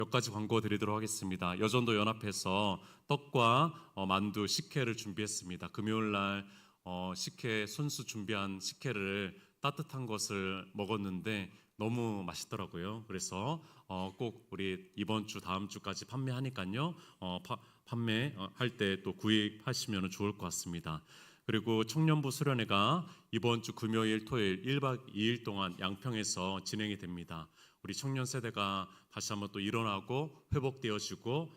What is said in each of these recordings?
몇 가지 광고 드리도록 하겠습니다. 여전도 연합회에서 떡과 만두 식혜를 준비했습니다. 금요일 날 식혜 손수 준비한 식혜를 따뜻한 것을 먹었는데 너무 맛있더라고요. 그래서 꼭 우리 이번 주 다음 주까지 판매하니까요. 판매할 때 또 구입하시면 좋을 것 같습니다. 그리고 청년부 수련회가 이번 주 금요일, 토요일 1박 2일 동안 양평에서 진행이 됩니다. 우리 청년 세대가 다시 한번 또 일어나고 회복되어지고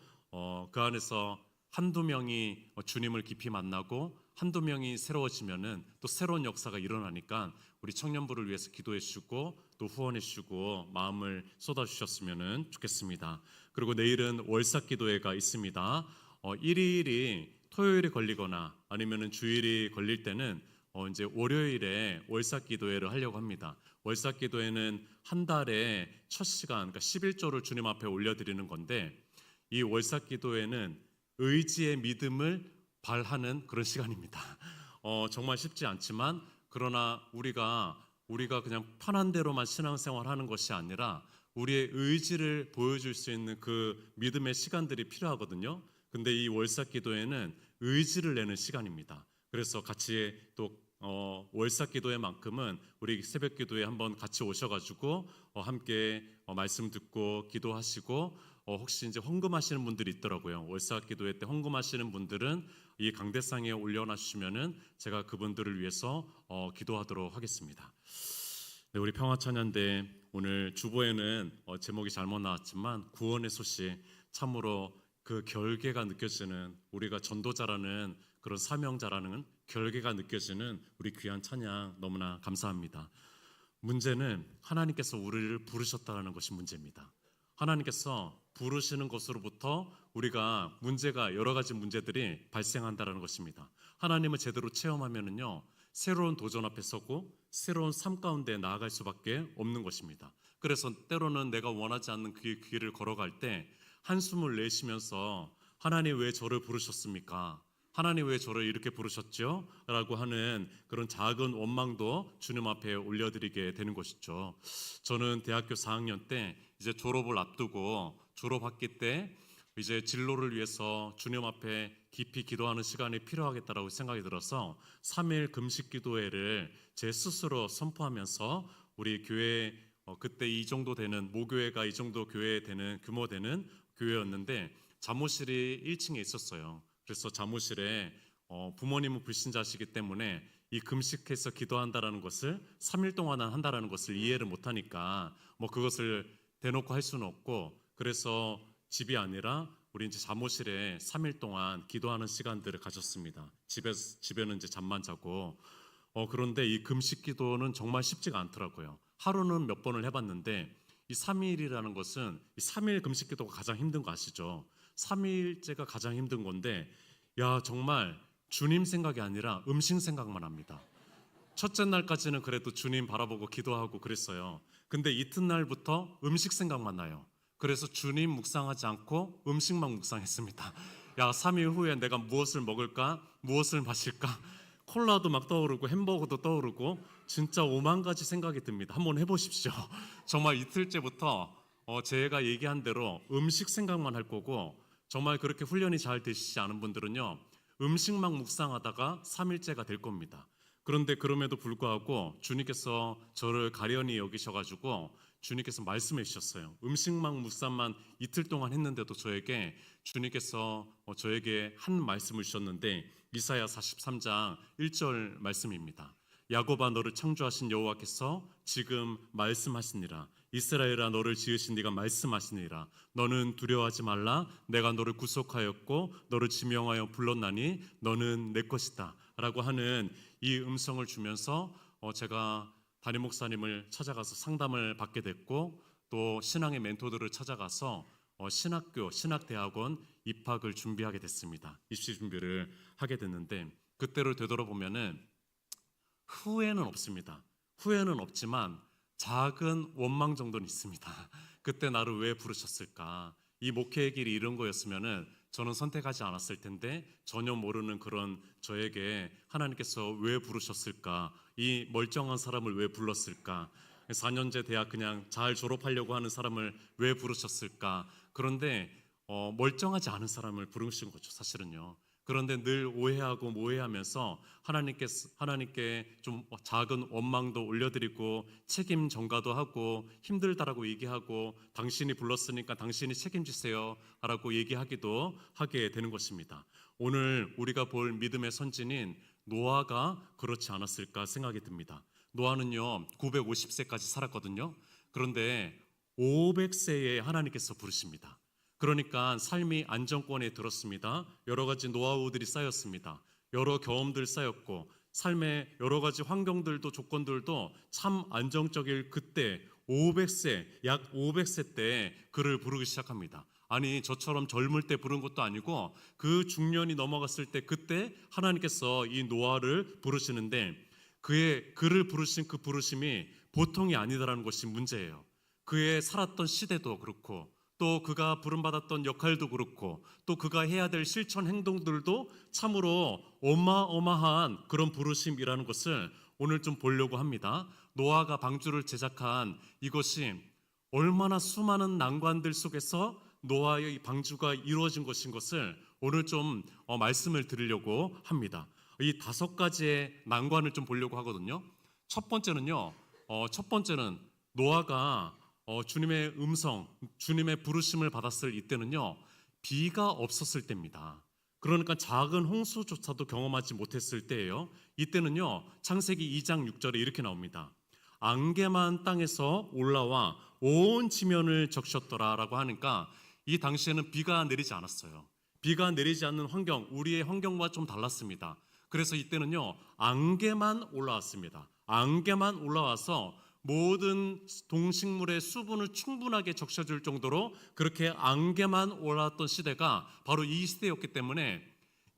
그 안에서 한두 명이 주님을 깊이 만나고 한두 명이 새로워지면은 또 새로운 역사가 일어나니까 우리 청년부를 위해서 기도해 주시고 또 후원해 주시고 마음을 쏟아 주셨으면 좋겠습니다. 그리고 내일은 월삭 기도회가 있습니다. 일일이 토요일에 걸리거나 아니면은 주일이 걸릴 때는 이제 월요일에 월삭 기도회를 하려고 합니다. 월삭 기도회는 한 달에 첫 시간, 그러니까 11조를 주님 앞에 올려드리는 건데 이 월삭 기도회는 의지의 믿음을 발하는 그런 시간입니다. 정말 쉽지 않지만 그러나 우리가 그냥 편한 대로만 신앙생활하는 것이 아니라 우리의 의지를 보여줄 수 있는 그 믿음의 시간들이 필요하거든요. 근데 이 월삭 기도회는 의지를 내는 시간입니다. 그래서 같이 또 월삭 기도회만큼은 우리 새벽 기도에 한번 같이 오셔가지고 함께 말씀 듣고 기도하시고 혹시 이제 헌금하시는 분들이 있더라고요. 월삭 기도회 때 헌금하시는 분들은 이 강대상에 올려놔 주시면은 제가 그분들을 위해서 기도하도록 하겠습니다. 네, 우리 평화찬양대 오늘 주보에는 제목이 잘못 나왔지만 구원의 소식, 참으로 그 결계가 느껴지는, 우리가 전도자라는 그런 사명자라는 결계가 느껴지는 우리 귀한 찬양 너무나 감사합니다. 문제는 하나님께서 우리를 부르셨다는 것이 문제입니다. 하나님께서 부르시는 것으로부터 우리가 여러 가지 문제들이 발생한다는 것입니다. 하나님을 제대로 체험하면은요, 새로운 도전 앞에 서고 새로운 삶 가운데 나아갈 수밖에 없는 것입니다. 그래서 때로는 내가 원하지 않는 그 길을 걸어갈 때 한숨을 내쉬면서 하나님 왜 저를 부르셨습니까? 하나님 왜 저를 이렇게 부르셨죠? 라고 하는 그런 작은 원망도 주님 앞에 올려드리게 되는 것이죠. 저는 대학교 4학년 때 이제 졸업을 앞두고 졸업학기 때 이제 진로를 위해서 주님 앞에 깊이 기도하는 시간이 필요하겠다라고 생각이 들어서 3일 금식 기도회를 제 스스로 선포하면서 우리 교회 그때 이 정도 되는 모교회가 이 정도 교회 되는 규모 되는 교회였는데 사무실이 1층에 있었어요. 그래서 사무실에 부모님은 불신자시기 때문에 이 금식해서 기도한다라는 것을 3일 동안 한다라는 것을 이해를 못하니까 그것을 대놓고 할 수는 없고, 그래서 집이 아니라 우리 이제 사무실에 3일 동안 기도하는 시간들을 가졌습니다. 집에는 이제 잠만 자고 그런데 이 금식 기도는 정말 쉽지가 않더라고요. 하루는 몇 번을 해봤는데 이 3일이라는 것은 이 3일 금식 기도가 가장 힘든 거 아시죠? 3일째가 가장 힘든 건데 정말 주님 생각이 아니라 음식 생각만 합니다. 첫째 날까지는 그래도 주님 바라보고 기도하고 그랬어요. 근데 이튿날부터 음식 생각만 나요. 그래서 주님 묵상하지 않고 음식만 묵상했습니다. 3일 후에 내가 무엇을 먹을까? 무엇을 마실까? 콜라도 막 떠오르고 햄버거도 떠오르고 진짜 5만 가지 생각이 듭니다. 한번 해보십시오. 정말 이틀째부터 제가 얘기한 대로 음식 생각만 할 거고, 정말 그렇게 훈련이 잘 되시지 않은 분들은요, 음식만 묵상하다가 3일째가 될 겁니다. 그런데 그럼에도 불구하고 주님께서 저를 가련히 여기셔가지고 주님께서 말씀해 주셨어요. 음식만 묵상만 이틀 동안 했는데도 주님께서 저에게 한 말씀을 주셨는데 이사야 43장 1절 말씀입니다. 야곱아, 너를 창조하신 여호와께서 지금 말씀하시니라. 이스라엘아, 너를 지으신 네가 말씀하시니라. 너는 두려워하지 말라. 내가 너를 구속하였고 너를 지명하여 불렀나니 너는 내 것이다 라고 하는 이 음성을 주면서 제가 담임 목사님을 찾아가서 상담을 받게 됐고, 또 신앙의 멘토들을 찾아가서 신학대학원 입학을 준비하게 됐습니다. 입시 준비를 하게 됐는데 그때를 되돌아보면은 후회는 없습니다. 후회는 없지만 작은 원망 정도는 있습니다. 그때 나를 왜 부르셨을까? 이 목회의 길이 이런 거였으면은 저는 선택하지 않았을 텐데 전혀 모르는 그런 저에게 하나님께서 왜 부르셨을까? 이 멀쩡한 사람을 왜 불렀을까? 4년제 대학 그냥 잘 졸업하려고 하는 사람을 왜 부르셨을까? 그런데 멀쩡하지 않은 사람을 부르신 거죠, 사실은요. 그런데 늘 오해하고 모해하면서 하나님께 좀 작은 원망도 올려드리고 책임 전가도 하고 힘들다라고 얘기하고 당신이 불렀으니까 당신이 책임지세요 라고 얘기하기도 하게 되는 것입니다. 오늘 우리가 볼 믿음의 선진인 노아가 그렇지 않았을까 생각이 듭니다. 노아는요 950세까지 살았거든요. 그런데 500세에 하나님께서 부르십니다. 그러니까 삶이 안정권에 들었습니다. 여러 가지 노하우들이 쌓였습니다. 여러 경험들 쌓였고 삶의 여러 가지 환경들도 조건들도 참 안정적일 그때 500세, 약 500세 때 그를 부르기 시작합니다. 아니 저처럼 젊을 때 부른 것도 아니고 그 중년이 넘어갔을 때 그때 하나님께서 이 노아를 부르시는데 그를 부르신 그 부르심이 보통이 아니다라는 것이 문제예요. 그의 살았던 시대도 그렇고 또 그가 부름받았던 역할도 그렇고 또 그가 해야 될 실천 행동들도 참으로 어마어마한 그런 부르심이라는 것을 오늘 좀 보려고 합니다. 노아가 방주를 제작한 이것이 얼마나 수많은 난관들 속에서 노아의 방주가 이루어진 것인 것을 오늘 좀 말씀을 드리려고 합니다. 이 5가지의 난관을 좀 보려고 하거든요. 첫 번째는 노아가 주님의 음성, 주님의 부르심을 받았을 이때는요, 비가 없었을 때입니다. 그러니까 작은 홍수조차도 경험하지 못했을 때예요. 이때는요, 창세기 2장 6절에 이렇게 나옵니다. 안개만 땅에서 올라와 온 지면을 적셨더라라고 하니까 이 당시에는 비가 내리지 않았어요. 비가 내리지 않는 환경, 우리의 환경과 좀 달랐습니다. 그래서 이때는요, 안개만 올라왔습니다. 안개만 올라와서 모든 동식물의 수분을 충분하게 적셔줄 정도로 그렇게 안개만 올라왔던 시대가 바로 이 시대였기 때문에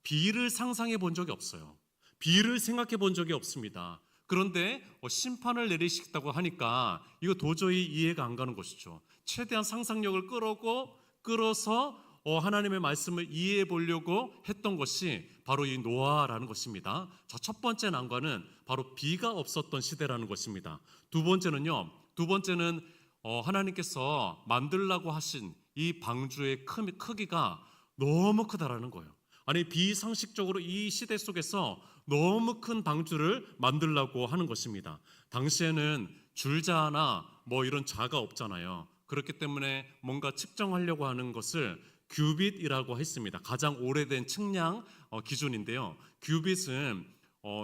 비를 상상해 본 적이 없어요. 비를 생각해 본 적이 없습니다. 그런데 심판을 내리시겠다고 하니까 이거 도저히 이해가 안 가는 것이죠. 최대한 상상력을 끌어서 하나님의 말씀을 이해해 보려고 했던 것이 바로 이 노아라는 것입니다. 자, 첫 번째 난관은 바로 비가 없었던 시대라는 것입니다. 두 번째는 하나님께서 만들라고 하신 이 방주의 크기가 너무 크다라는 거예요. 아니 비상식적으로 이 시대 속에서 너무 큰 방주를 만들라고 하는 것입니다. 당시에는 줄자나 뭐 이런 자가 없잖아요. 그렇기 때문에 뭔가 측정하려고 하는 것을 규빗이라고 했습니다. 가장 오래된 측량 기준인데요. 규빗은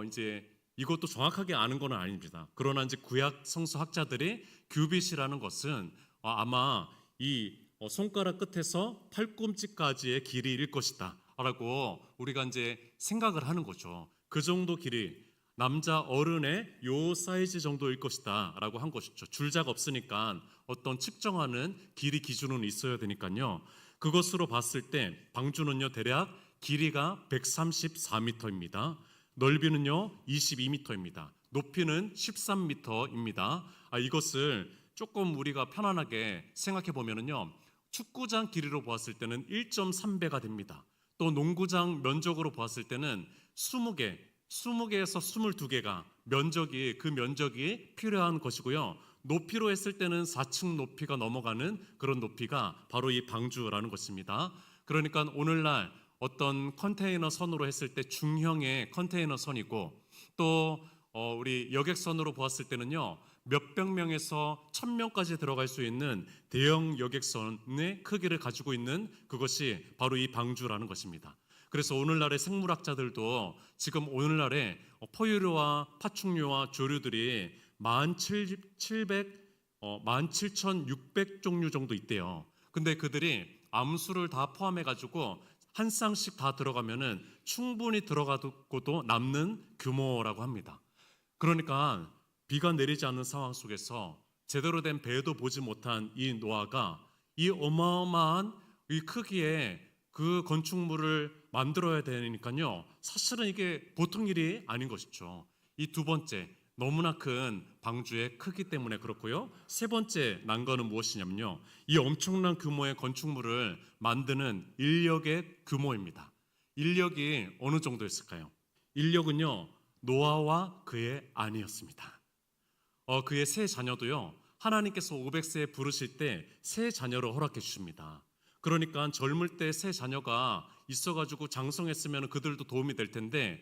이제 이것도 정확하게 아는 건 아닙니다. 그러나 이제 구약 성서 학자들이 규빗이라는 것은 아마 이 손가락 끝에서 팔꿈치까지의 길이일 것이다 라고 우리가 이제 생각을 하는 거죠. 그 정도 길이 남자 어른의 요 사이즈 정도일 것이다 라고 한 것이죠. 줄자가 없으니까 어떤 측정하는 길이 기준은 있어야 되니까요. 그것으로 봤을 때 방주는요 대략 길이가 134m입니다. 넓이는요 22m입니다. 높이는 13m입니다. 이것을 조금 우리가 편안하게 생각해 보면은요 축구장 길이로 보았을 때는 1.3배가 됩니다. 또 농구장 면적으로 보았을 때는 20개에서 22개가 그 면적이 필요한 것이고요. 높이로 했을 때는 4층 높이가 넘어가는 그런 높이가 바로 이 방주라는 것입니다. 그러니까 오늘날 어떤 컨테이너 선으로 했을 때 중형의 컨테이너 선이고 또 우리 여객선으로 보았을 때는요 몇백 명에서 1000명까지 들어갈 수 있는 대형 여객선의 크기를 가지고 있는 그것이 바로 이 방주라는 것입니다. 그래서 오늘날의 생물학자들도 지금 오늘날의 포유류와 파충류와 조류들이 17,600 종류 정도 있대요. 근데 그들이 암수를 다 포함해 가지고 한 쌍씩 다 들어가면은 충분히 들어가고도 남는 규모라고 합니다. 그러니까 비가 내리지 않는 상황 속에서 제대로 된 배도 보지 못한 이 노아가 이 어마어마한 이 크기의 그 건축물을 만들어야 되니까요. 사실은 이게 보통 일이 아닌 것이죠. 이 두 번째, 너무나 큰 방주의 크기 때문에 그렇고요. 세 번째 난관은 무엇이냐면요. 이 엄청난 규모의 건축물을 만드는 인력의 규모입니다. 인력이 어느 정도였을까요? 인력은요. 노아와 그의 아내였습니다. 그의 세 자녀도요. 하나님께서 500세에 부르실 때 세 자녀를 허락해 주십니다. 그러니까 젊을 때 새 자녀가 있어가지고 장성했으면 그들도 도움이 될 텐데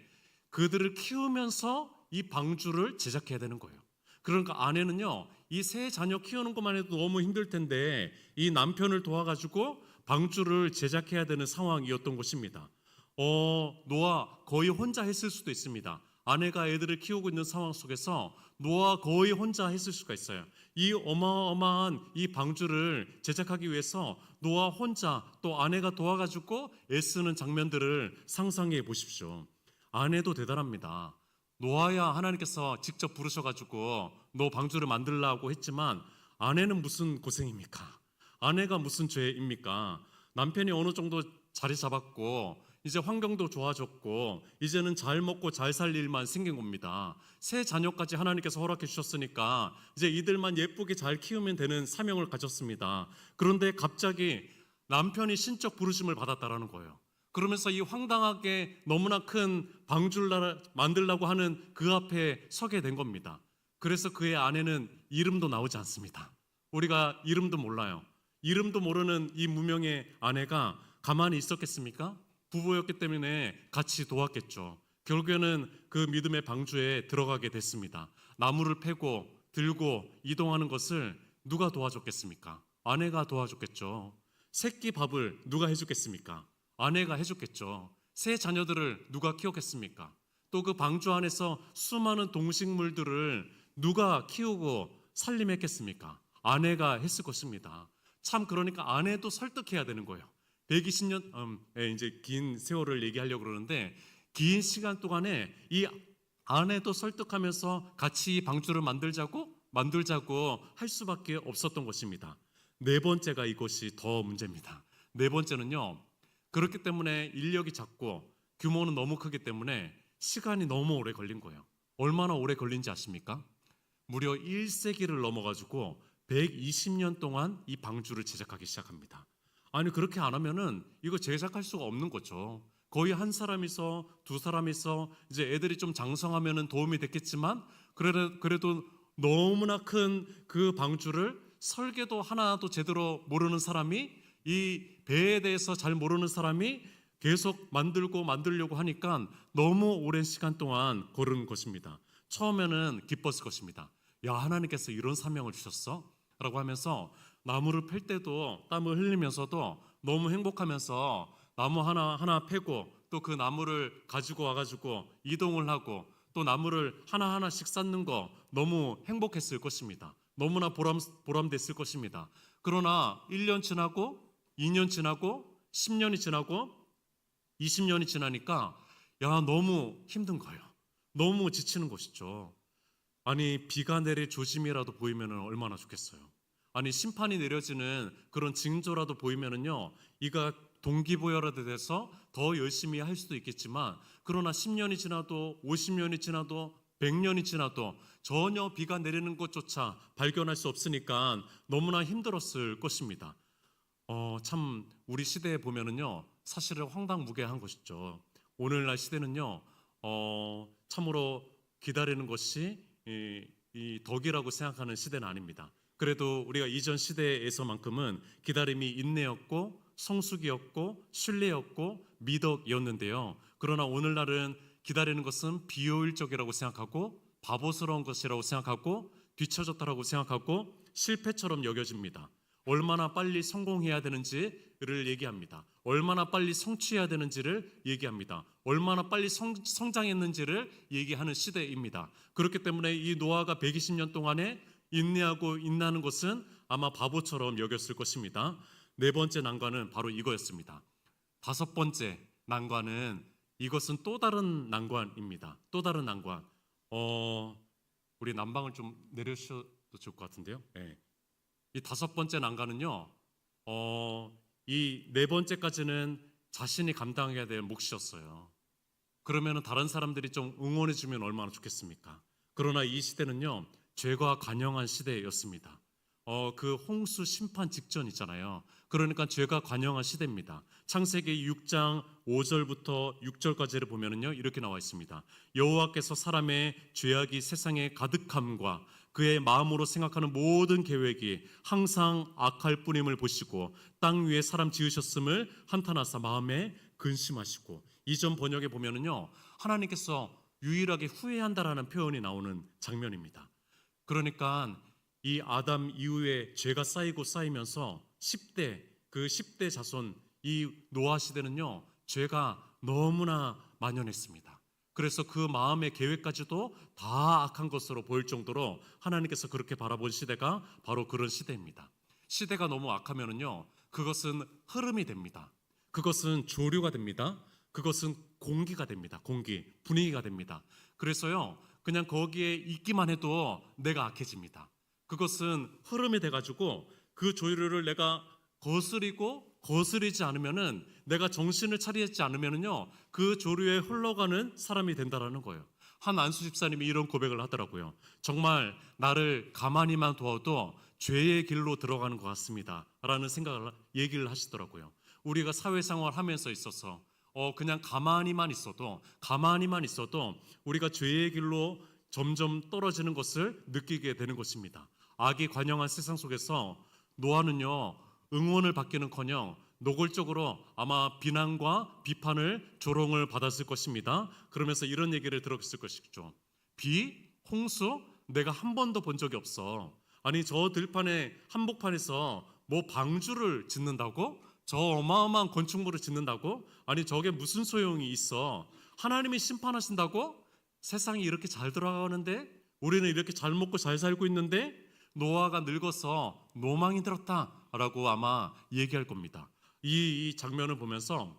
그들을 키우면서 이 방주를 제작해야 되는 거예요. 그러니까 아내는요, 이 새 자녀 키우는 것만 해도 너무 힘들 텐데 이 남편을 도와가지고 방주를 제작해야 되는 상황이었던 것입니다. 노아 거의 혼자 했을 수도 있습니다. 아내가 애들을 키우고 있는 상황 속에서 노아 거의 혼자 했을 수가 있어요. 이 어마어마한 이 방주를 제작하기 위해서 노아 혼자 또 아내가 도와가지고 애쓰는 장면들을 상상해 보십시오. 아내도 대단합니다. 노아야 하나님께서 직접 부르셔가지고 너 방주를 만들라고 했지만 아내는 무슨 고생입니까? 아내가 무슨 죄입니까? 남편이 어느 정도 자리 잡았고 이제 환경도 좋아졌고 이제는 잘 먹고 잘 살 일만 생긴 겁니다. 새 자녀까지 하나님께서 허락해 주셨으니까 이제 이들만 예쁘게 잘 키우면 되는 사명을 가졌습니다. 그런데 갑자기 남편이 신적 부르심을 받았다라는 거예요. 그러면서 이 황당하게 너무나 큰 방주를 만들려고 하는 그 앞에 서게 된 겁니다. 그래서 그의 아내는 이름도 나오지 않습니다. 우리가 이름도 몰라요. 이름도 모르는 이 무명의 아내가 가만히 있었겠습니까? 부부였기 때문에 같이 도왔겠죠. 결국에는 그 믿음의 방주에 들어가게 됐습니다. 나무를 패고 들고 이동하는 것을 누가 도와줬겠습니까? 아내가 도와줬겠죠. 새끼 밥을 누가 해줬겠습니까? 아내가 해줬겠죠. 새 자녀들을 누가 키웠겠습니까? 또 그 방주 안에서 수많은 동식물들을 누가 키우고 살림했겠습니까? 아내가 했을 것입니다. 참 그러니까 아내도 설득해야 되는 거예요. 120년 이제 긴 세월을 얘기하려고 그러는데 긴 시간 동안에 이 아내도 설득하면서 같이 방주를 만들자고 할 수밖에 없었던 것입니다. 네 번째가 이것이 더 문제입니다. 네 번째는요. 그렇기 때문에 인력이 작고 규모는 너무 크기 때문에 시간이 너무 오래 걸린 거예요. 얼마나 오래 걸린지 아십니까? 무려 1세기를 넘어가지고 120년 동안 이 방주를 제작하기 시작합니다. 아니 그렇게 안 하면은 이거 제작할 수가 없는 거죠. 거의 한 사람이서 두 사람이서 이제 애들이 좀 장성하면은 도움이 됐겠지만 그래도 너무나 큰 그 방주를 설계도 하나도 제대로 모르는 사람이 이 배에 대해서 잘 모르는 사람이 계속 만들려고 하니까 너무 오랜 시간 동안 걸은 것입니다. 처음에는 기뻤을 것입니다. 야 하나님께서 이런 사명을 주셨어? 라고 하면서 나무를 팰 때도 땀을 흘리면서도 너무 행복하면서 나무 하나 패고 또 그 나무를 가지고 와가지고 이동을 하고 또 나무를 하나하나씩 쌓는 거 너무 행복했을 것입니다. 너무나 보람됐을 것입니다. 그러나 1년 지나고 2년 지나고 10년이 지나고 20년이 지나니까 야 너무 힘든 거예요. 너무 지치는 것이죠. 아니 비가 내릴 조짐이라도 보이면 얼마나 좋겠어요. 아니 심판이 내려지는 그런 징조라도 보이면은요 이가 동기부여라도 돼서 더 열심히 할 수도 있겠지만 그러나 10년이 지나도 50년이 지나도 100년이 지나도 전혀 비가 내리는 것조차 발견할 수 없으니까 너무나 힘들었을 것입니다. 참 우리 시대에 보면은요 사실은 황당무계한 것이죠. 오늘날 시대는요 참으로 기다리는 것이 이 덕이라고 생각하는 시대는 아닙니다. 그래도 우리가 이전 시대에서만큼은 기다림이 인내였고 성숙이었고 신뢰였고 미덕이었는데요. 그러나 오늘날은 기다리는 것은 비효율적이라고 생각하고 바보스러운 것이라고 생각하고 뒤처졌다라고 생각하고 실패처럼 여겨집니다. 얼마나 빨리 성공해야 되는지를 얘기합니다. 얼마나 빨리 성취해야 되는지를 얘기합니다. 얼마나 빨리 성장했는지를 얘기하는 시대입니다. 그렇기 때문에 이 노아가 120년 동안에 인내하고 인내하는 것은 아마 바보처럼 여겼을 것입니다. 네 번째 난관은 바로 이거였습니다. 다섯 번째 난관은 이것은 또 다른 난관입니다. 또 다른 난관. 우리 난방을 좀 내려주셔도 좋을 것 같은데요. 네. 이 다섯 번째 난관은요. 이 네 번째까지는 자신이 감당해야 될 몫이었어요. 그러면 다른 사람들이 좀 응원해 주면 얼마나 좋겠습니까? 그러나 이 시대는요. 죄가 관영한 시대였습니다. 그 홍수 심판 직전 있잖아요. 그러니까 죄가 관영한 시대입니다. 창세기 6장 5절부터 6절까지를 보면은요 이렇게 나와 있습니다. 여호와께서 사람의 죄악이 세상에 가득함과 그의 마음으로 생각하는 모든 계획이 항상 악할 뿐임을 보시고 땅 위에 사람 지으셨음을 한탄하사 마음에 근심하시고, 이전 번역에 보면은요, 하나님께서 유일하게 후회한다라는 표현이 나오는 장면입니다. 그러니까 이 아담 이후에 죄가 쌓이고 쌓이면서 10대, 그 10대 자손, 이 노아 시대는요, 죄가 너무나 만연했습니다. 그래서 그 마음의 계획까지도 다 악한 것으로 보일 정도로 하나님께서 그렇게 바라본 시대가 바로 그런 시대입니다. 시대가 너무 악하면은요, 그것은 흐름이 됩니다. 그것은 조류가 됩니다. 그것은 공기가 됩니다. 공기, 분위기가 됩니다. 그래서요, 그냥 거기에 있기만 해도 내가 악해집니다. 그것은 흐름이 돼가지고 그 조류를 내가 거스리고 거스리지 않으면은, 내가 정신을 차리지 않으면은요, 그 조류에 흘러가는 사람이 된다라는 거예요. 한 안수 집사님이 이런 고백을 하더라고요. 정말 나를 가만히만 두어도 죄의 길로 들어가는 것 같습니다 라는 생각을 얘기를 하시더라고요. 우리가 사회생활 하면서 있어서 그냥 가만히만 있어도 우리가 죄의 길로 점점 떨어지는 것을 느끼게 되는 것입니다. 악이 관영한 세상 속에서 노아는요, 응원을 받기는커녕 노골적으로 아마 비난과 비판을, 조롱을 받았을 것입니다. 그러면서 이런 얘기를 들었을 것이죠. 비, 홍수, 내가 한 번도 본 적이 없어. 아니, 저 들판에 한복판에서 뭐 방주를 짓는다고? 저 어마어마한 건축물을 짓는다고? 아니, 저게 무슨 소용이 있어? 하나님이 심판하신다고? 세상이 이렇게 잘 돌아가는데, 우리는 이렇게 잘 먹고 잘 살고 있는데, 노아가 늙어서 노망이 들었다라고 아마 얘기할 겁니다. 이 장면을 보면서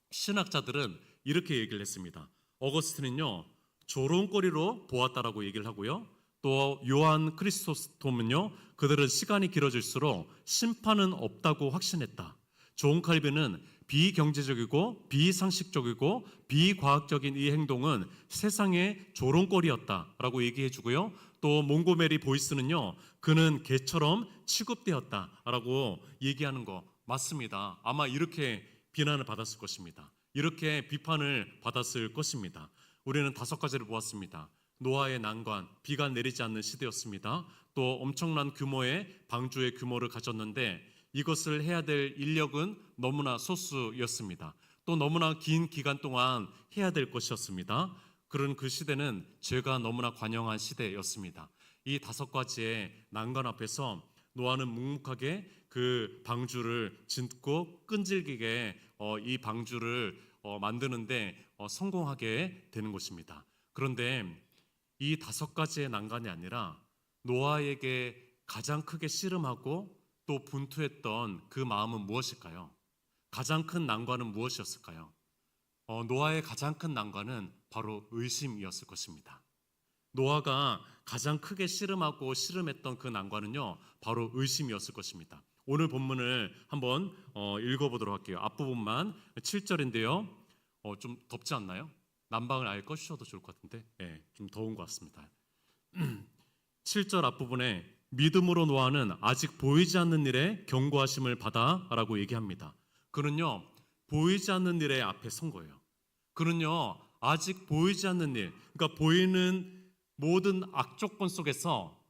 신학자들은 이렇게 얘기를 했습니다. 어거스틴은요, 조롱거리로 보았다라고 얘기를 하고요. 또 요한 크리스토스톰은요, 그들은 시간이 길어질수록 심판은 없다고 확신했다. 존 칼빈은 비경제적이고 비상식적이고 비과학적인 이 행동은 세상의 조롱거리였다라고 얘기해 주고요. 또 몽고메리 보이스는요, 그는 개처럼 취급되었다라고 얘기하는 거 맞습니다. 아마 이렇게 비난을 받았을 것입니다. 이렇게 비판을 받았을 것입니다. 우리는 5가지를 보았습니다. 노아의 난관, 비가 내리지 않는 시대였습니다. 또 엄청난 규모의 방주의 규모를 가졌는데 이것을 해야 될 인력은 너무나 소수였습니다. 또 너무나 긴 기간 동안 해야 될 것이었습니다. 그런 그 시대는 죄가 너무나 관영한 시대였습니다. 이 5가지의 난관 앞에서 노아는 묵묵하게 그 방주를 짓고 끈질기게 이 방주를 만드는데 성공하게 되는 것입니다. 그런데 이 5가지의 난관이 아니라 노아에게 가장 크게 씨름하고 또 분투했던 그 마음은 무엇일까요? 가장 큰 난관은 무엇이었을까요? 노아의 가장 큰 난관은 바로 의심이었을 것입니다. 노아가 가장 크게 씨름하고 씨름했던 그 난관은요, 바로 의심이었을 것입니다. 오늘 본문을 한번 읽어보도록 할게요. 앞부분만 7절인데요. 좀 덥지 않나요? 난방을 아예 꺼주셔도 좋을 것 같은데, 좀 더운 것 같습니다. 7절 앞부분에 믿음으로 노아는 아직 보이지 않는 일에 경고하심을 받아라고 얘기합니다. 그는요, 보이지 않는 일에 앞에 선 거예요. 그는요, 아직 보이지 않는 일, 그러니까 보이는 모든 악조건 속에서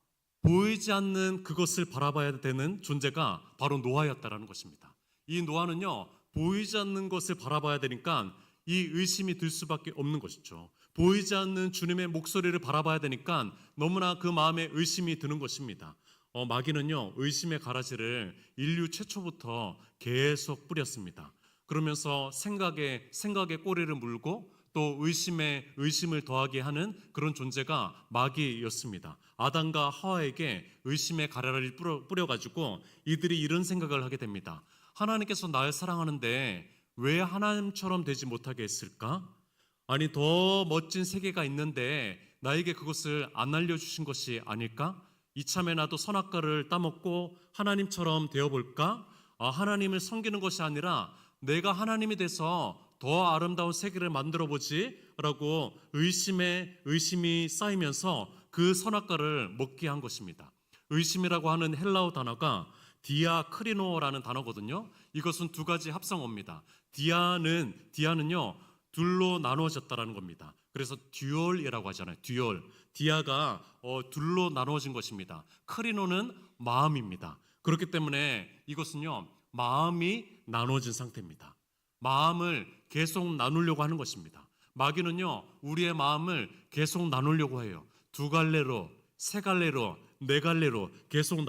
보이지 않는 그것을 바라봐야 되는 존재가 바로 노아였다라는 것입니다. 이 노아는요, 보이지 않는 것을 바라봐야 되니까 이 의심이 들 수밖에 없는 것이죠. 보이지 않는 주님의 목소리를 바라봐야 되니까 너무나 그 마음에 의심이 드는 것입니다. 마귀는요, 의심의 가라지를 인류 최초부터 계속 뿌렸습니다. 그러면서 생각에 꼬리를 물고 또 의심에 의심을 더하게 하는 그런 존재가 마귀였습니다. 아담과 하와에게 의심의 가라지를 뿌려가지고 이들이 이런 생각을 하게 됩니다. 하나님께서 나를 사랑하는데 왜 하나님처럼 되지 못하게 했을까? 아니, 더 멋진 세계가 있는데 나에게 그것을 안 알려주신 것이 아닐까? 이참에 나도 선악과를 따먹고 하나님처럼 되어볼까? 하나님을 섬기는 것이 아니라 내가 하나님이 돼서 더 아름다운 세계를 만들어보지 라고 의심이 쌓이면서 그 선악과를 먹게 한 것입니다. 의심이라고 하는 헬라어 단어가 디아크리노라는 단어거든요. 이것은 2가지 합성어입니다. 디아는요, 둘로 나누어졌다라는 겁니다. 그래서 듀얼이라고 하잖아요. 듀얼. 디아가 둘로 나누어진 것입니다. 크리노는 마음입니다. 그렇기 때문에 이것은요, 마음이 나눠진 상태입니다. 마음을 계속 나누려고 하는 것입니다. 마귀는요, 우리의 마음을 계속 나누려고 해요. 두 갈래로, 세 갈래로, 네 갈래로 계속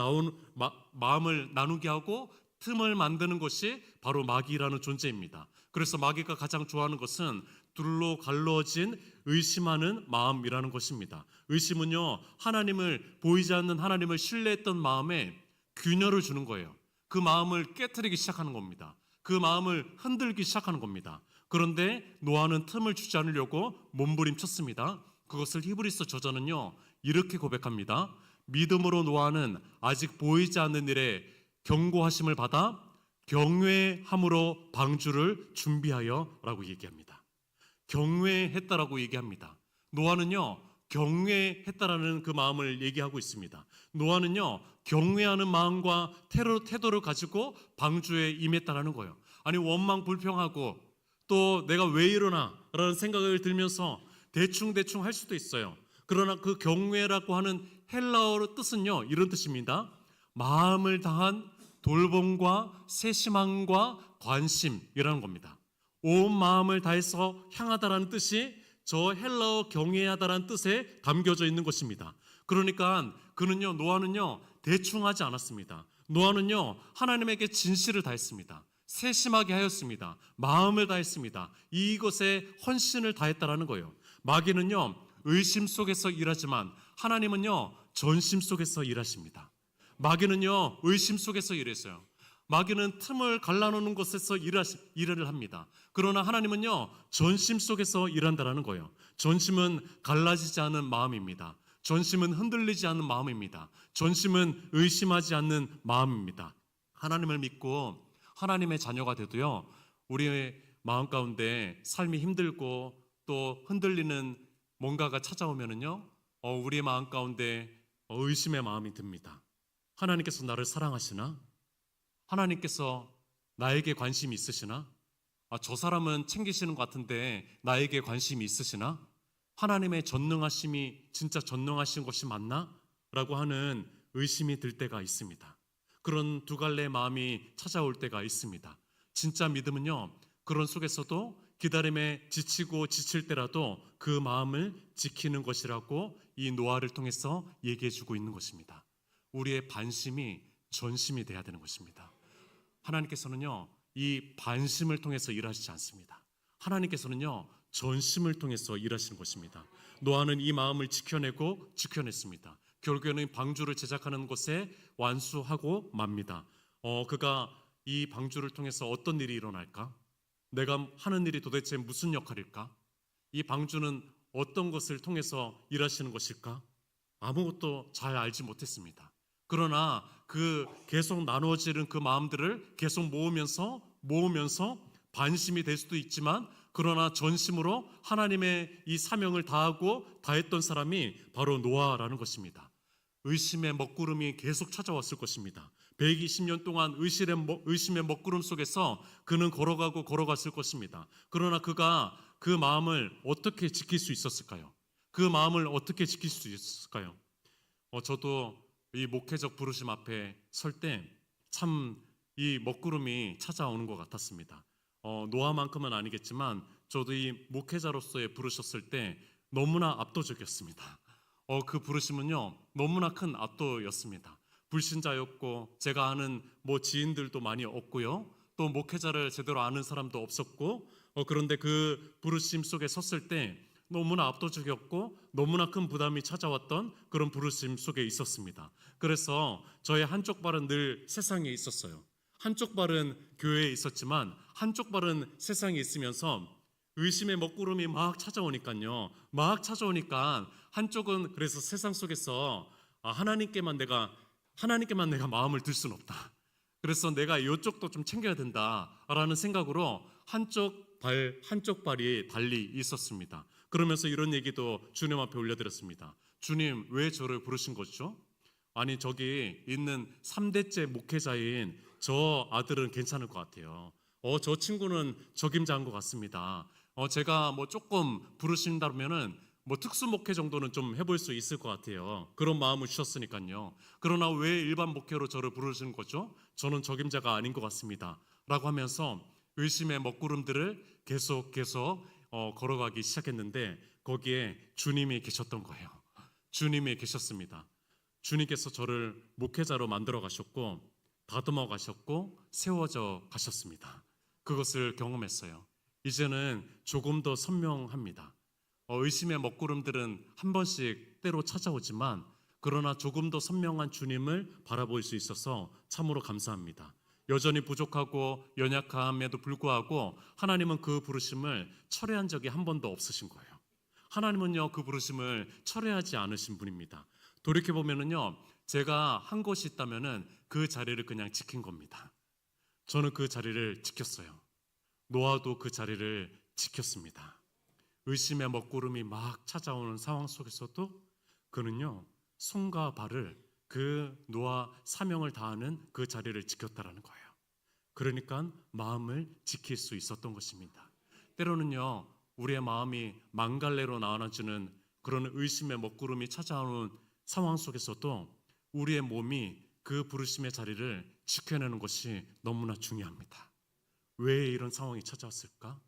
마음을 나누게 하고 틈을 만드는 것이 바로 마귀라는 존재입니다. 그래서 마귀가 가장 좋아하는 것은 둘로 갈라진 의심하는 마음이라는 것입니다. 의심은요, 하나님을, 보이지 않는 하나님을 신뢰했던 마음에 균열을 주는 거예요. 그 마음을 깨트리기 시작하는 겁니다. 그 마음을 흔들기 시작하는 겁니다. 그런데 노아는 틈을 주지 않으려고 몸부림쳤습니다. 그것을 히브리서 저자는요, 이렇게 고백합니다. 믿음으로 노아는 아직 보이지 않는 일에 경고하심을 받아 경외함으로 방주를 준비하여 라고 얘기합니다. 경외했다라고 얘기합니다. 노아는요, 경외했다라는 그 마음을 얘기하고 있습니다. 노아는요, 경외하는 마음과 태도를 가지고 방주에 임했다라는 거예요. 아니, 원망 불평하고 또 내가 왜 이러나 라는 생각을 들면서 대충 할 수도 있어요. 그러나 그 경외라고 하는 헬라어의 뜻은요, 이런 뜻입니다. 마음을 다한 돌봄과 세심함과 관심이라는 겁니다. 온 마음을 다해서 향하다라는 뜻이 저 헬라어 경외하다라는 뜻에 담겨져 있는 것입니다. 그러니까 노아는요, 대충 하지 않았습니다. 노아는요, 하나님에게 진실을 다했습니다. 세심하게 하였습니다. 마음을 다했습니다. 이것에 헌신을 다했다라는 거예요. 마귀는요, 의심 속에서 일하지만 하나님은요, 전심 속에서 일하십니다. 마귀는요, 의심 속에서 일했어요. 마귀는 틈을 갈라놓는 곳에서 일을 합니다. 그러나 하나님은요, 전심 속에서 일한다라는 거예요. 전심은 갈라지지 않은 마음입니다. 전심은 흔들리지 않는 마음입니다. 전심은 의심하지 않는 마음입니다. 하나님을 믿고 하나님의 자녀가 돼도요, 우리의 마음 가운데 삶이 힘들고 또 흔들리는 뭔가가 찾아오면은요, 우리의 마음 가운데 의심의 마음이 듭니다. 하나님께서 나를 사랑하시나? 하나님께서 나에게 관심이 있으시나? 저 사람은 챙기시는 것 같은데 나에게 관심이 있으시나? 하나님의 전능하심이 진짜 전능하신 것이 맞나? 라고 하는 의심이 들 때가 있습니다. 그런 두 갈래의 마음이 찾아올 때가 있습니다. 진짜 믿음은요, 그런 속에서도 기다림에 지치고 지칠 때라도 그 마음을 지키는 것이라고 이 노아를 통해서 얘기해 주고 있는 것입니다. 우리의 반심이 전심이 돼야 되는 것입니다. 하나님께서는요, 이 반심을 통해서 일하시지 않습니다. 하나님께서는요, 전심을 통해서 일하시는 것입니다. 노아는 이 마음을 지켜냈습니다. 결국에는 방주를 제작하는 곳에 완수하고 맙니다. 그가 이 방주를 통해서 어떤 일이 일어날까? 내가 하는 일이 도대체 무슨 역할일까? 이 방주는 어떤 것을 통해서 일하시는 것일까? 아무것도 잘 알지 못했습니다. 그러나 그 계속 나누어지는 그 마음들을 계속 모으면서 반심이 될 수도 있지만, 그러나 전심으로 하나님의 이 사명을 다했던 사람이 바로 노아라는 것입니다. 의심의 먹구름이 계속 찾아왔을 것입니다. 120년 동안 의심의 먹구름 속에서 그는 걸어갔을 것입니다. 그러나 그가 그 마음을 어떻게 지킬 수 있었을까요? 그 마음을 어떻게 지킬 수 있었을까요? 저도 이 목회적 부르심 앞에 설 때 참 이 먹구름이 찾아오는 것 같았습니다. 노아만큼은 아니겠지만 저도 이 목회자로서의 부르셨을 때 너무나 압도적이었습니다. 그 부르심은요, 너무나 큰 압도였습니다. 불신자였고 제가 아는 지인들도 많이 없고요, 또 목회자를 제대로 아는 사람도 없었고, 그런데 그 부르심 속에 섰을 때 너무나 압도적이었고 너무나 큰 부담이 찾아왔던 그런 부르심 속에 있었습니다. 그래서 저의 한쪽 발은 늘 세상에 있었어요. 한쪽 발은 교회에 있었지만 한쪽 발은 세상에 있으면서 의심의 먹구름이 막 찾아오니까 한쪽은 그래서 세상 속에서 하나님께만 내가 마음을 들 수는 없다. 그래서 내가 이쪽도 좀 챙겨야 된다라는 생각으로 한쪽 발이 달리 있었습니다. 그러면서 이런 얘기도 주님 앞에 올려드렸습니다. 주님, 왜 저를 부르신 거죠? 아니, 저기 있는 3대째 목회자인 저 아들은 괜찮을 것 같아요. 저 친구는 적임자인 것 같습니다. 제가 뭐 조금 부르신다면은 뭐 특수 목회 정도는 좀 해볼 수 있을 것 같아요. 그런 마음을 주셨으니까요. 그러나 왜 일반 목회로 저를 부르신 거죠? 저는 적임자가 아닌 것 같습니다. 라고 하면서 의심의 먹구름들을 계속 걸어가기 시작했는데 거기에 주님이 계셨던 거예요. 주님이 계셨습니다. 주님께서 저를 목회자로 만들어 가셨고 다듬어 가셨고 세워져 가셨습니다. 그것을 경험했어요. 이제는 조금 더 선명합니다. 의심의 먹구름들은 한 번씩 때로 찾아오지만 그러나 조금 더 선명한 주님을 바라볼 수 있어서 참으로 감사합니다. 여전히 부족하고 연약함에도 불구하고 하나님은 그 부르심을 철회한 적이 한 번도 없으신 거예요. 하나님은요, 그 부르심을 철회하지 않으신 분입니다. 돌이켜보면은요, 제가 한 것이 있다면은 그 자리를 그냥 지킨 겁니다. 저는 그 자리를 지켰어요. 노아도 그 자리를 지켰습니다. 의심의 먹구름이 막 찾아오는 상황 속에서도 그는요, 손과 발을 그 노아 사명을 다하는 그 자리를 지켰다라는 거예요. 그러니까 마음을 지킬 수 있었던 것입니다. 때로는요, 우리의 마음이 망갈래로 나눠지는 그런 의심의 먹구름이 찾아오는 상황 속에서도 우리의 몸이 그 부르심의 자리를 지켜내는 것이 너무나 중요합니다. 왜 이런 상황이 찾아왔을까?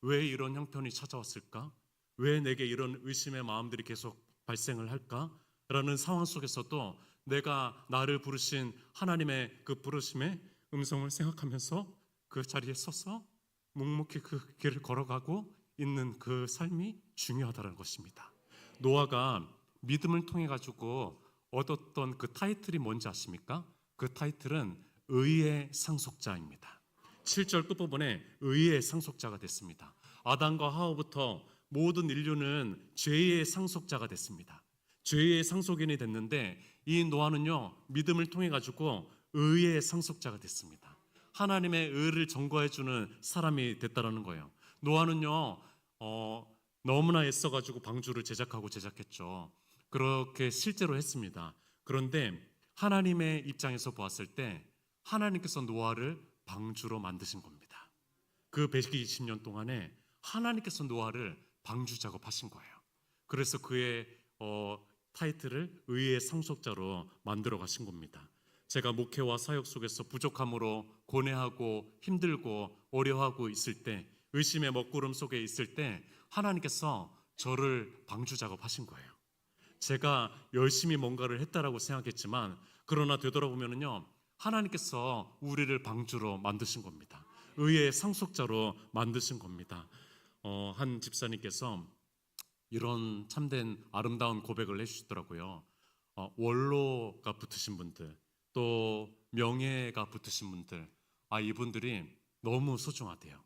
왜 이런 형편이 찾아왔을까? 왜 내게 이런 의심의 마음들이 계속 발생을 할까? 라는 상황 속에서도 내가 나를 부르신 하나님의 그 부르심의 음성을 생각하면서 그 자리에 서서 묵묵히 그 길을 걸어가고 있는 그 삶이 중요하다는 것입니다. 노아가 믿음을 통해 가지고 얻었던 그 타이틀이 뭔지 아십니까? 그 타이틀은 의의 상속자입니다. 7절 끝부분에 의의 상속자가 됐습니다. 아담과 하와부터 모든 인류는 죄의 상속자가 됐습니다. 죄의 상속인이 됐는데 이 노아는요, 믿음을 통해 가지고 의의 상속자가 됐습니다. 하나님의 의를 전거해 주는 사람이 됐다라는 거예요. 노아는요, 너무나 애써 가지고 방주를 제작했죠. 그렇게 실제로 했습니다. 그런데 하나님의 입장에서 보았을 때 하나님께서 노아를 방주로 만드신 겁니다. 그 120년 동안에 하나님께서 노아를 방주 작업하신 거예요. 그래서 그의 타이틀을 의의 상속자로 만들어 가신 겁니다. 제가 목회와 사역 속에서 부족함으로 고뇌하고 힘들고 어려워하고 있을 때, 의심의 먹구름 속에 있을 때 하나님께서 저를 방주 작업하신 거예요. 제가 열심히 뭔가를 했다라고 생각했지만 그러나 되돌아보면은요, 하나님께서 우리를 방주로 만드신 겁니다. 의의 상속자로 만드신 겁니다. 한 집사님께서 이런 참된 아름다운 고백을 해주시더라고요. 원로가 붙으신 분들, 또 명예가 붙으신 분들, 이분들이 너무 소중하대요.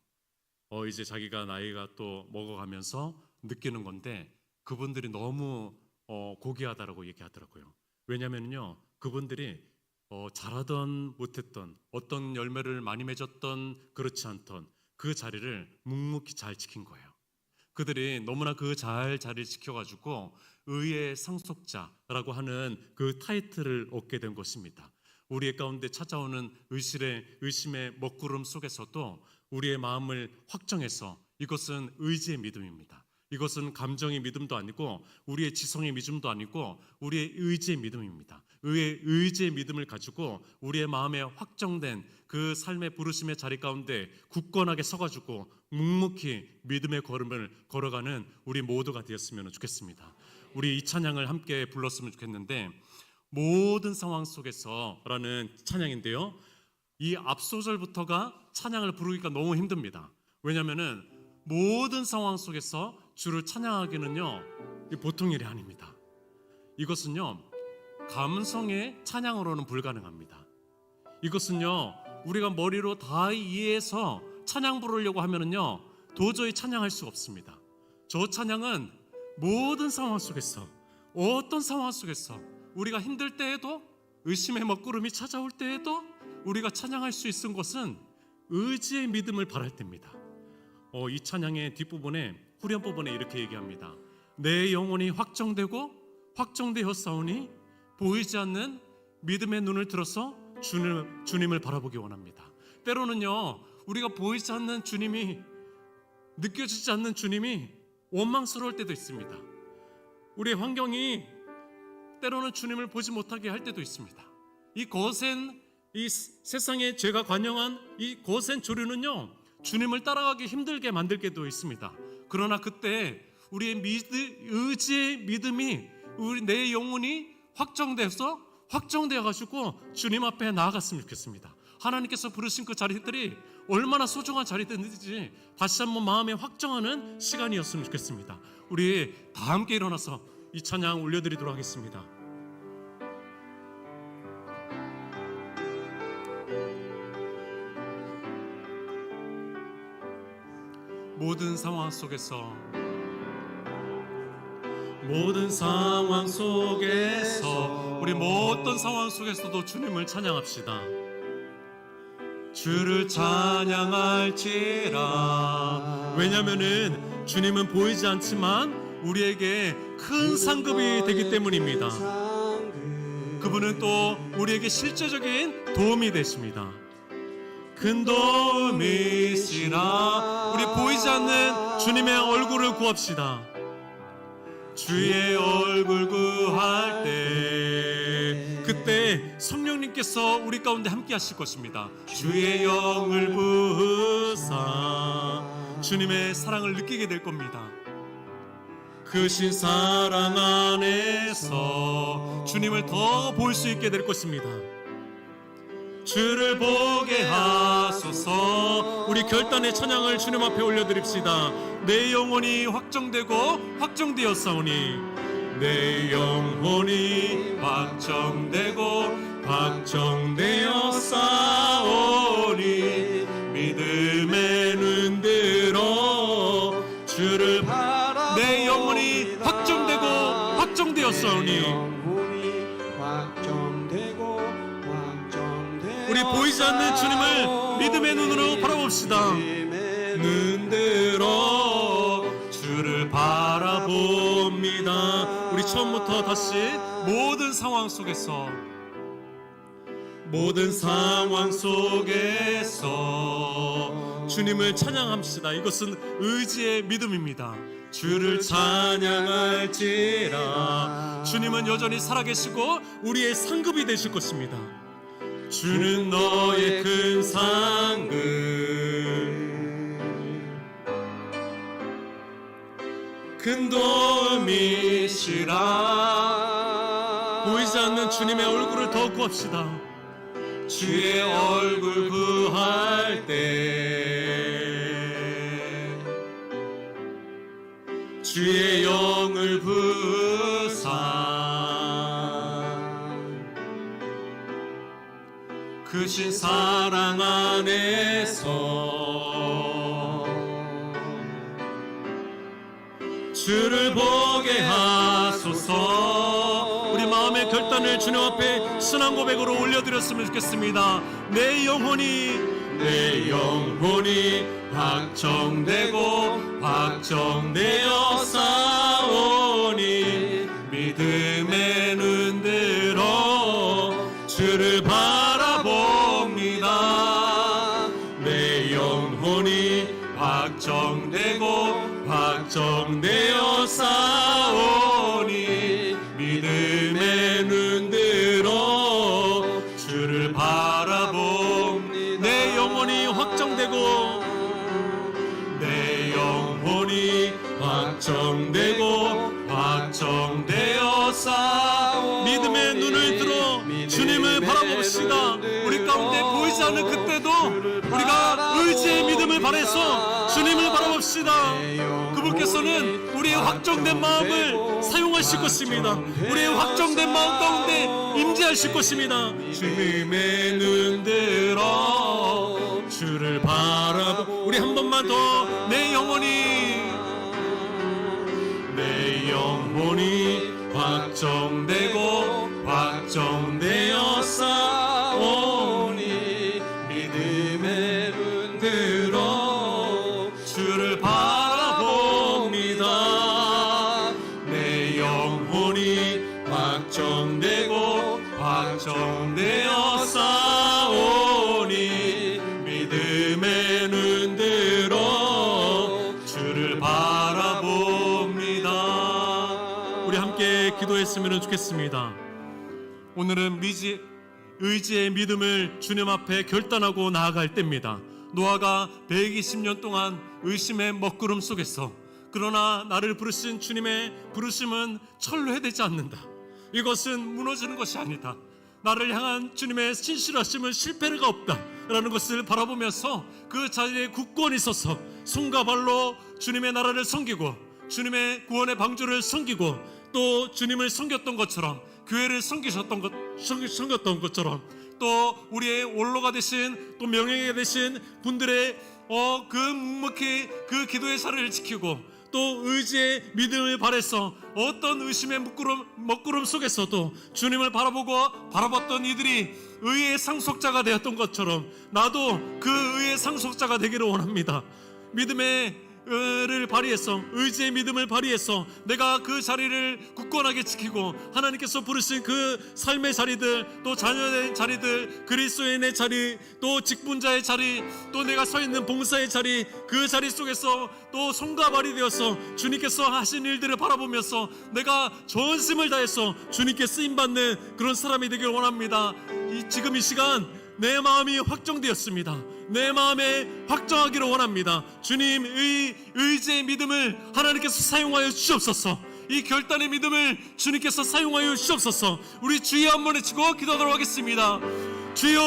이제 자기가 나이가 또 먹어가면서 느끼는 건데 그분들이 너무 고귀하다라고 얘기하더라고요. 왜냐면요, 그분들이 잘하던 못했던 어떤 열매를 많이 맺었던 그렇지 않던 그 자리를 묵묵히 잘 지킨 거예요. 그들이 너무나 그 자리를 지켜가지고 의의 상속자라고 하는 그 타이틀을 얻게 된 것입니다. 우리의 가운데 찾아오는 의심의 먹구름 속에서도 우리의 마음을 확정해서 이것은 의지의 믿음입니다. 이것은 감정의 믿음도 아니고 우리의 지성의 믿음도 아니고 우리의 의지의 믿음입니다. 의지의 믿음을 가지고 우리의 마음에 확정된 그 삶의 부르심의 자리 가운데 굳건하게 서가지고 묵묵히 믿음의 걸음을 걸어가는 우리 모두가 되었으면 좋겠습니다. 우리 이 찬양을 함께 불렀으면 좋겠는데, 모든 상황 속에서라는 찬양인데요, 이 앞소절부터가 찬양을 부르기가 너무 힘듭니다. 왜냐하면은 모든 상황 속에서 주를 찬양하기는요, 보통 일이 아닙니다. 이것은요, 감성의 찬양으로는 불가능합니다. 이것은요, 우리가 머리로 다 이해해서 찬양 부르려고 하면은요, 도저히 찬양할 수가 없습니다. 저 찬양은 모든 상황 속에서, 어떤 상황 속에서, 우리가 힘들 때에도, 의심의 먹구름이 찾아올 때에도 우리가 찬양할 수 있는 것은 의지의 믿음을 바랄 때입니다. 이 찬양의 뒷부분에, 후렴 부분에 이렇게 얘기합니다. 내 영혼이 확정되었사오니 보이지 않는 믿음의 눈을 들어서 주님을 바라보기 원합니다. 때로는요, 우리가 보이지 않는 주님이 느껴지지 않는 주님이 원망스러울 때도 있습니다. 우리의 환경이 때로는 주님을 보지 못하게 할 때도 있습니다. 이 거센 이 세상의 죄가 관영한 이 거센 조류는요, 주님을 따라가기 힘들게 만들 때도 있습니다. 그러나 그때 우리의 의지의 믿음이 내 영혼이 확정되어 가지고 주님 앞에 나아갔으면 좋겠습니다. 하나님께서 부르신 그 자리들이 얼마나 소중한 자리들인지 다시 한번 마음에 확정하는 시간이었으면 좋겠습니다. 우리 다 함께 일어나서 이 찬양 올려드리도록 하겠습니다. 모든 상황 속에서 우리 어떤 상황 속에서도 주님을 찬양합시다. 주를 찬양할지라. 왜냐하면은 주님은 보이지 않지만 우리에게 큰 상급이 되기 때문입니다. 그분은 또 우리에게 실제적인 도움이 되십니다. 큰 도움이시라. 우리 보이지 않는 주님의 얼굴을 구합시다. 주의 얼굴 구할 때 그때 성령님께서 우리 가운데 함께 하실 것입니다. 주의 영을 부으사 주님의 사랑을 느끼게 될 겁니다. 크신 사랑 안에서 주님을 더 볼 수 있게 될 것입니다. 주를 보게 하소서. 우리 결단의 찬양을 주님 앞에 올려드립시다. 내 영혼이 확정되었사오니 내 영혼이 확정되었사오니 믿음에 눈들어 주를 내 영혼이 확정되었사오니 우리 보이지 않는 주님을 믿음의 눈으로 바라봅시다. 눈들어 주를 바라봅니다. 우리 처음부터 다시 모든 상황 속에서 주님을 찬양합시다. 이것은 의지의 믿음입니다. 주를 찬양할지라. 주님은 여전히 살아계시고 우리의 상급이 되실 것입니다. 주는 너의 큰 상급, 큰 도움이시라. 보이지 않는 주님의 얼굴을 더 구합시다. 주의 얼굴 구할 때 주의 영을 부으사 크신 사랑 안에서 주를 보게 하소서. 우리 마음의 결단을 주님 앞에 순한 고백으로 올려드렸으면 좋겠습니다. 내 영혼이 확정되어 싸우니 믿음의 눈들어 주를 바라봅니다. 내 영혼이 확정되어 싸우니 믿음의 눈들어 주를 바라봅니다. 내 영혼이 확정되어 싸우니 믿음의 눈을 들어 주님을 바라봅시다. 우리 가운데 보이지 않는 그때도 우리가 의지의 믿음을 발해서 주님을 바라봅시다. 그분께서는 우리의 확정된 마음을 사용하실 것입니다. 우리의 확정된 마음 가운데 임재하실 것입니다. 주님의 눈 들어 주를 바라보. 우리 한 번만 더. 내 영혼이 확정되어 싸우니 믿음의 눈 들어 주를 바라봅니다. 내 영혼이 확정되어 싸우니 믿음의 눈 들어 기도했으면 좋겠습니다. 오늘은 의지의 믿음을 주님 앞에 결단하고 나아갈 때입니다. 노아가 120년 동안 의심의 먹구름 속에서, 그러나 나를 부르신 주님의 부르심은 철회되지 않는다. 이것은 무너지는 것이 아니다. 나를 향한 주님의 신실하심은 실패가 없다 라는 것을 바라보면서 그 자리에 굳건히 서서 손과 발로 주님의 나라를 섬기고 주님의 구원의 방주를 섬기고 또 주님을 섬겼던 것처럼, 교회를 섬겼던 것처럼, 또 우리의 원로가 되신 또 명예가 되신 분들의 그 묵묵히 그 기도의 자리를 지키고 또 의지의 믿음을 발해서 어떤 의심의 먹구름 속에서도 주님을 바라봤던 이들이 의의 상속자가 되었던 것처럼 나도 그 의의 상속자가 되기를 원합니다. 믿음을 발휘해서, 의지의 믿음을 발휘해서 내가 그 자리를 굳건하게 지키고 하나님께서 부르신 그 삶의 자리들, 또 자녀의 자리들, 그리스도인의 자리, 또 직분자의 자리, 또 내가 서 있는 봉사의 자리, 그 자리 속에서 또 손과 발이 되어서 주님께서 하신 일들을 바라보면서 내가 전심을 다해서 주님께 쓰임받는 그런 사람이 되길 원합니다. 지금 이 시간 내 마음이 확정되었습니다. 내 마음에 확정하기를 원합니다. 주님, 의지의 믿음을 하나님께서 사용하여 주옵소서. 이 결단의 믿음을 주님께서 사용하여 주옵소서. 우리 주여 한번 외치고 기도하도록 하겠습니다. 주여,